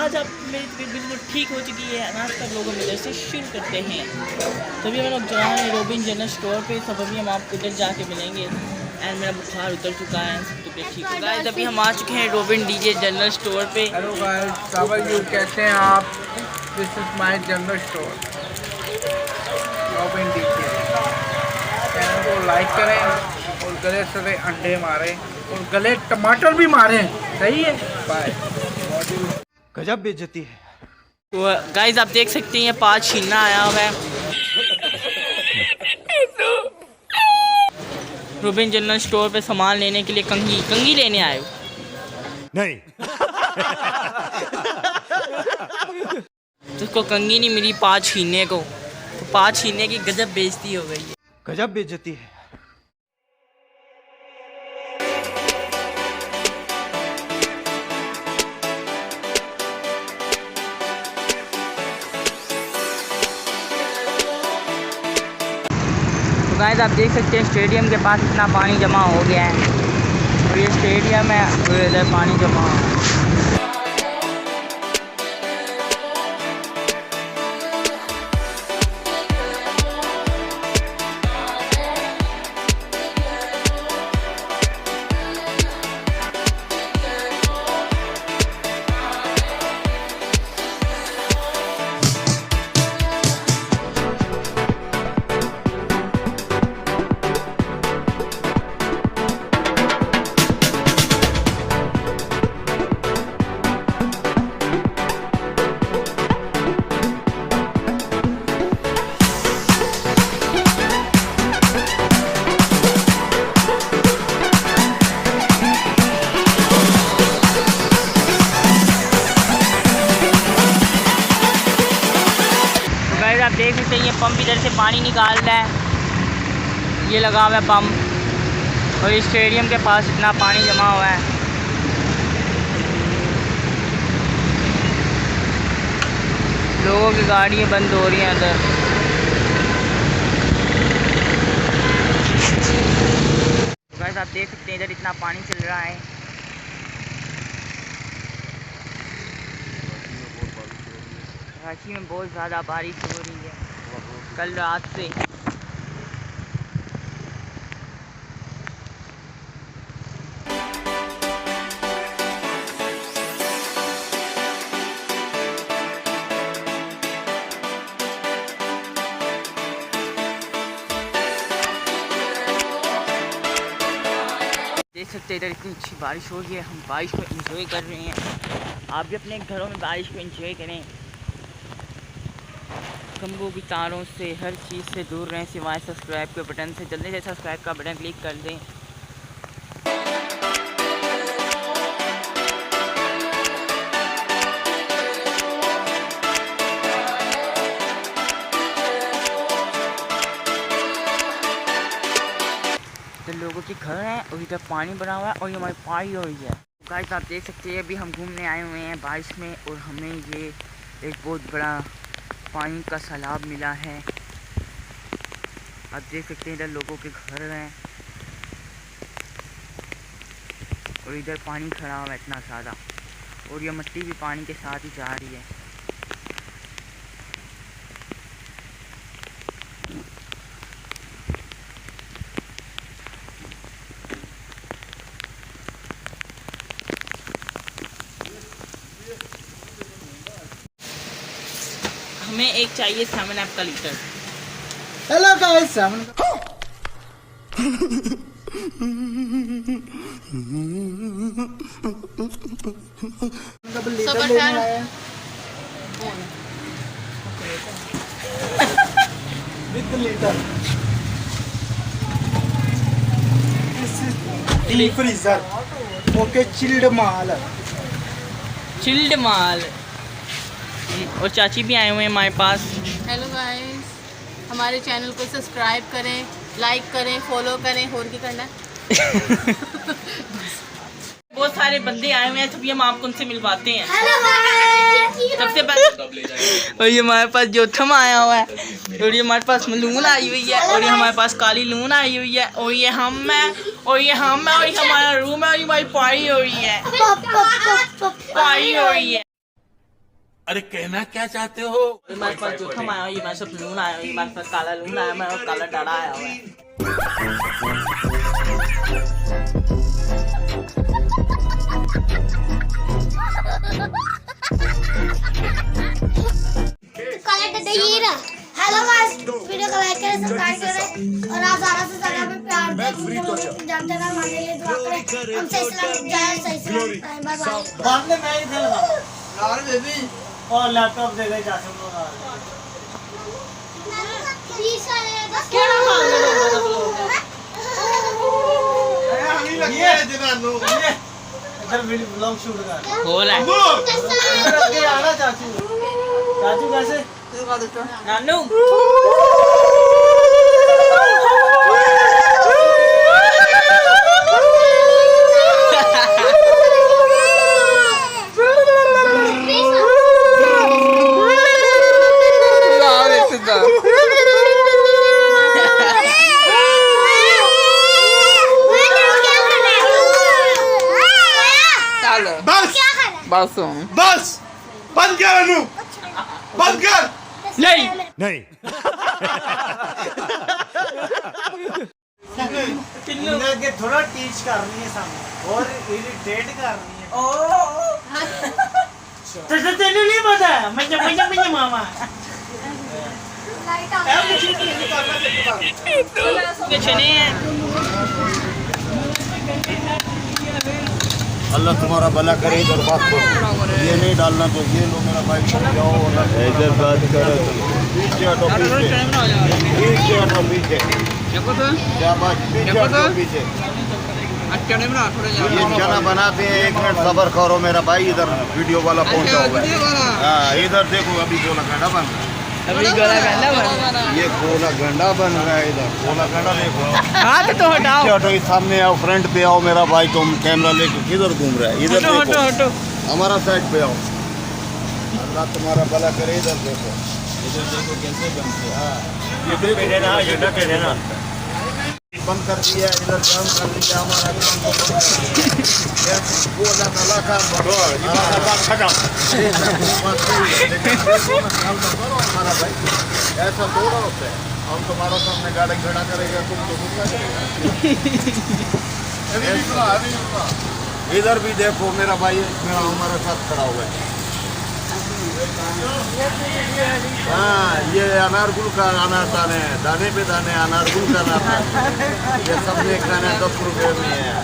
आज आप मेरी तबीयत बिल्कुल ठीक हो चुकी है। नाश्ता लोगों में जैसे शुरू करते हैं। तभी हम लोग जा रहे हैं रोबिन जनरल स्टोर पे। सब अभी हम आपको उधर जाके मिलेंगे। एंड मेरा बुखार उतर चुका है, तबीयत ठीक हो गाइस। अभी हम आ चुके हैं रोबिन डीजे जनरल स्टोर पे। Hello guys, how are you? कैसे हैं आप? This is my general store Robin DJ. Channel को लाइक करें और गले से अंडे मारें और गले टमाटर भी मारें। सही है, बाय। गजब बेइज्जती है। तो गाइस आप देख सकते हैं ये 5 छीना आया हुआ है रोबिन जनरल स्टोर पे सामान लेने के लिए। कंघी लेने आए हो? नहीं। तो उसको कंघी नहीं मिली 5 छीने को, तो 5 छीने की गजब बेइज्जती हो गई है। गजब बेइज्जती है। तो गाइस आप देख सकते हैं स्टेडियम के पास इतना पानी जमा हो गया है और ये स्टेडियम है और इधर पानी जमा हो। आप देख सकते हैं ये पंप इधर से पानी निकाल रहा है, ये लगा हुआ है पंप। और इस स्टेडियम के पास इतना पानी जमा हुआ है। लोगों की गाड़ियाँ बंद हो रही हैं इधर। गाइस आप देख सकते हैं इधर इतना पानी चल रहा है। कराची में बहुत ज़्यादा बारिश हो रही है कल रात से। देख सकते हैं इधर इतनी अच्छी बारिश हो रही है। हम बारिश को एंजॉय कर रहे हैं। आप भी अपने घरों में बारिश को एंजॉय करें। खंभों की तारों से हर चीज़ से दूर रहें सिवाय सब्सक्राइब के बटन से। जल्दी से सब्सक्राइब का बटन क्लिक कर दें। तो लोगों के घर हैं और इधर पानी भरा हुआ है और ये हमारी पारी हो रही है। गाइस आप देख सकते हैं अभी हम घूमने आए हुए हैं बारिश में और हमें ये एक बहुत बड़ा पानी का सैलाब मिला है। आप देख सकते हैं इधर लोगों के घर हैं और इधर पानी खड़ा हुआ है इतना ज़्यादा और ये मिट्टी भी पानी के साथ ही जा रही है। हमें एक चाहिए 7 अप का लीटर। हेलो गाइस, 7 लीटर लेने आए हैं with litre. This is deep freezer. Okay, chilled माल। और चाची भी आए हुए हैं हमारे पास। हेलो गाइस, हमारे चैनल को सब्सक्राइब करें, लाइक करें, फॉलो करें। और क्या करना है? बहुत सारे बंदे आए हुए हैं, तभी हम आपको उनसे मिलवाते हैं। सबसे पहले और ये हमारे पास जोथम आया हुआ है और ये हमारे पास मलून आई हुई है और ये हमारे पास काली लून आई हुई है और ये हम है और ये हमारा रूम है और ये हमारी पारी हो रही है। अरे कहना क्या चाहते हो? हमारे पास जोखम आया, ये हमारे साथ लून आया, ये हमारे पास काला लून आया, हमारे पास काला डाड़ा आया हुआ है। हेलो गाइस, वीडियो को लाइक करें, सब्सक्राइब करें और आप ज़्यादा से ज़्यादा हमें प्यार दें। जानते हैं हमारे लिए दुआ करें। हम सही सलामत जाए, सही सलामत आए। Bye bye. बाद में मैं ही खेलूंगा यार बेबी, और लैपटॉप दे दे जा सब लोग। केड़ा हाल है सब लोग? ये इधर वीडियो ब्लॉग शूट कर हो रहा है। इधर के आना चाचू। चाचू कैसे? नानू बस बस बंद कर अनु, बंद कर। नहीं नहीं इन्हें के थोड़ा टीच करनी है सामने और इरिटेट करनी है। तो तेरे नहीं पता है, मैं मामा कुछ नहीं है। अल्लाह तुम्हारा भला करे। इधर बात करो, ये नहीं डालना तो ये लो मेरा भाई जाओ। इधर बात करो, पीछे हटो, पीछे हटो, पीछे क्या बात, पीछे हटो, पीछे। ये चना बनाते हैं, 1 मिनट सब्र करो मेरा भाई। इधर वीडियो वाला पहुंचा हुआ है। हाँ इधर देखो, अभी गोला गंडा बन रहा है। अभी गोला गंडा बन, ये गोला गंडा बन रहा है। इधर गोला गंडा देखो। हाथ तो हटाओ, पीछे हटो, सामने आओ, फ्रंट पे आओ मेरा भाई। तुम कैमरा लेके किधर घूम रहा है? इधर देखो, हटो। हमारा साइड पे आओ। अल्लाह तुम्हारा भला करे। इधर देखो, इधर देखो कैसे बनते हैं। ये देखो देना, ये ढके देना। बंद कर दिया, इधर काम कर दिया हमारा काम को बंद कर दिया। गोला नाला का बढ़ो, हमारा बात खत्म। हमारा भाई ऐसा थोड़ा होता है। हम तुम्हारा सामने गाड़ी खड़ा करेगा, तुम तो गुस्सा करेगा। इधर भी देखो मेरा भाई, मेरा हमारे साथ खड़ा हुआ है। हाँ ये अनारगुल का अनार दाने, दाने पे दाने अनारगुल का अनार। ये सब में खाना 10 रुपये में है।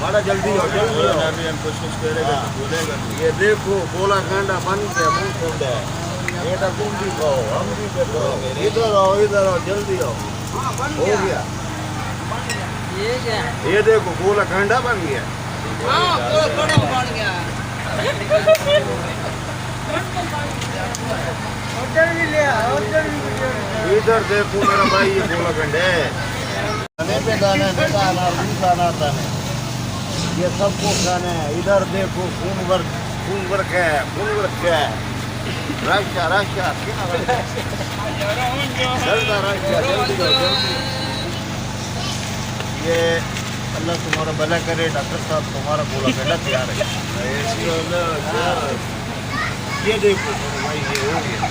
बड़ा जल्दी हो, जल्दी हो। कुछ करेगा तो बोलेगा। ये देखो गोला गंडा बन गया, मुँह खोल है। बेटा तुम भी खाओ, हम भी खाओ। इधर आओ, इधर आओ, जल्दी आओ। हो गया ये क्या? ये देखो गोला गंडा बन गया। बन गया। इधर देखो मेरा भाई, ये गोला गंडे दाने पे दाने बेटा, अनारगुल का अनार दाने, ये सबको खाने हैं। इधर देखो खून वर्क है, खून वर्क है। राशा राशा जल्दी राशा, जल्दी जल्दी। ये अल्लाह तुम्हारा भला करे। डॉक्टर साहब तुम्हारा गोला गंडा तैयार है। ये देखो मेरा भाई, ये हो गया,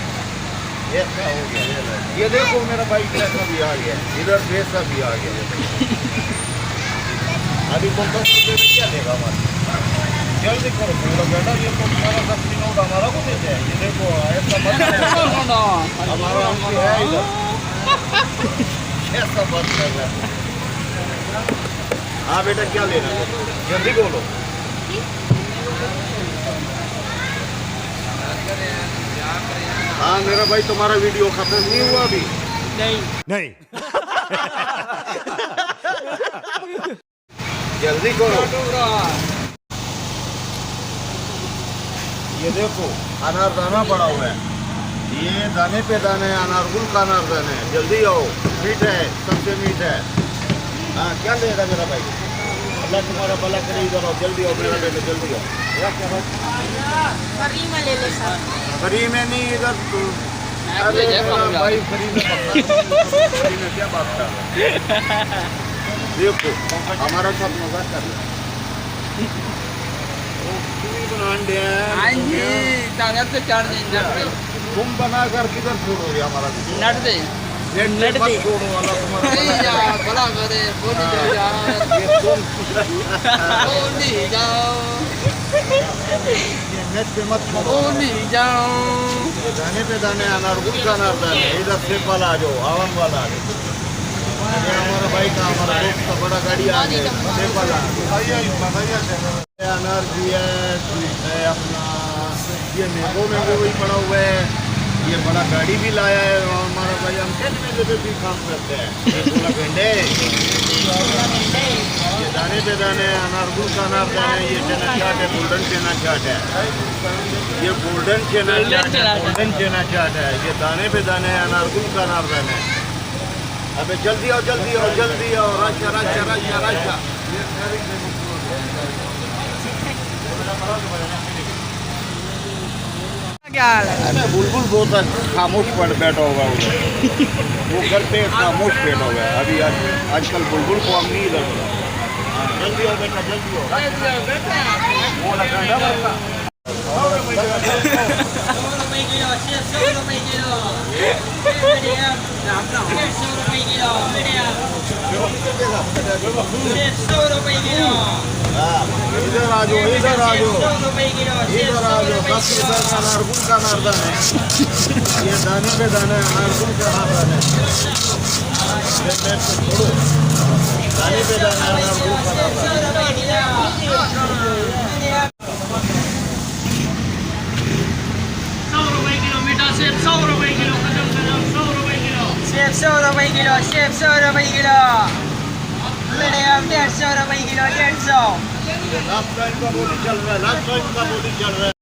ये क्या हो गया? ये देखो मेरा भाई, पैसा भी आ गया। इधर पैसा भी आ गया। अभी तो 10 रुपये में क्या देगा हमारे? जल्दी करो गोला गंडा। ये तो हमारा 10 नोट हमारा को देते हैं। ये देखो ऐसा मत करो, हमारा हमको है इधर। ऐसा मत कर रहा है। हाँ बेटा क्या लेना है? जल्दी बोलो। हाँ मेरा भाई, तुम्हारा वीडियो खत्म नहीं हुआ अभी? नहीं जल्दी करो। ये देखो अनार दाना पड़ा हुआ है। ये दाने पे दाने अनारगुल का अनार दाने। जल्दी आओ, मीठ है, सबसे मीठ है। हाँ क्या लेगा मेरा भाई? अल्लाह तुम्हारा भला करे। इधर आओ, जल्दी आओ मेरा बेटा, जल्दी आओ। फ्री में ले लो सर। फ्री में नहीं, इधर तो अरे मेरा भाई फ्री में क्या बात कर रहा है? देखो हमारा साथ मजाक कर रहा है। पूरी बनाने हाँ हैं जी ताकत से चढ़ दे नट दे तुम बनाकर किधर छोड़ोगे हमारा नट दे नेट पे मत छोड़ो वाला तुम्हारा नहीं वाला जा बड़ा करे बोली जाओ यार ये तुम बोली जाओ ये नेट पे मत छोड़ो बोली जाओ ये दाने पे दाने अनारकुल का अनार दाने इधर से पल आ जाओ आवन वाला आ जाओ ये हमारा भाई का हमारा दोस्त का बड़ा गाड़ी आ गया नेपाल अनार भी है अपना ये मैंगो भी पड़ा हुआ है ये बड़ा गाड़ी भी लाया है हमारा भाई हम कहने पे भी काम करते हैं ये पूरा गंडे ये दाने पे दाने अनारकुल का अनार दाने ये चना चाट है गोल्डन चना चाट है ये गोल्डन चना चाट है गोल्डन चना चाट है ये दाने पे दाने अनारकुल का अनार दाने अबे जल्दी आओ जल्दी आओ जल्दी आओ राशा राशा राशा राशा क्या हाल है अरे बुलबुल बहुत खामोश पर बैठा होगा उधर वो घर पे खामोश बैठा हुआ है अभी आजकल बुलबुल को हम नहीं इधर जल्दी आओ बेटा जल्दी आओ वो लगा बरका इधर आ जाओ इधर आ जाओ इधर आ जाओ 10 रुपए का अनारकुल का अनारदान है ये दाने पे दाने अनारकुल का अनारदान है छोड़ो दाने पे दाने अनारकुल का सेब 100 रुपए किलो खत्म करो 100 रुपए किलो सेब 100 रुपए किलो सेब 100 रुपए किलो मीडियम 150 रुपए किलो 150 लास्ट टाइम का बोली चल रहा है लास्ट टाइम का बोली चल रहा है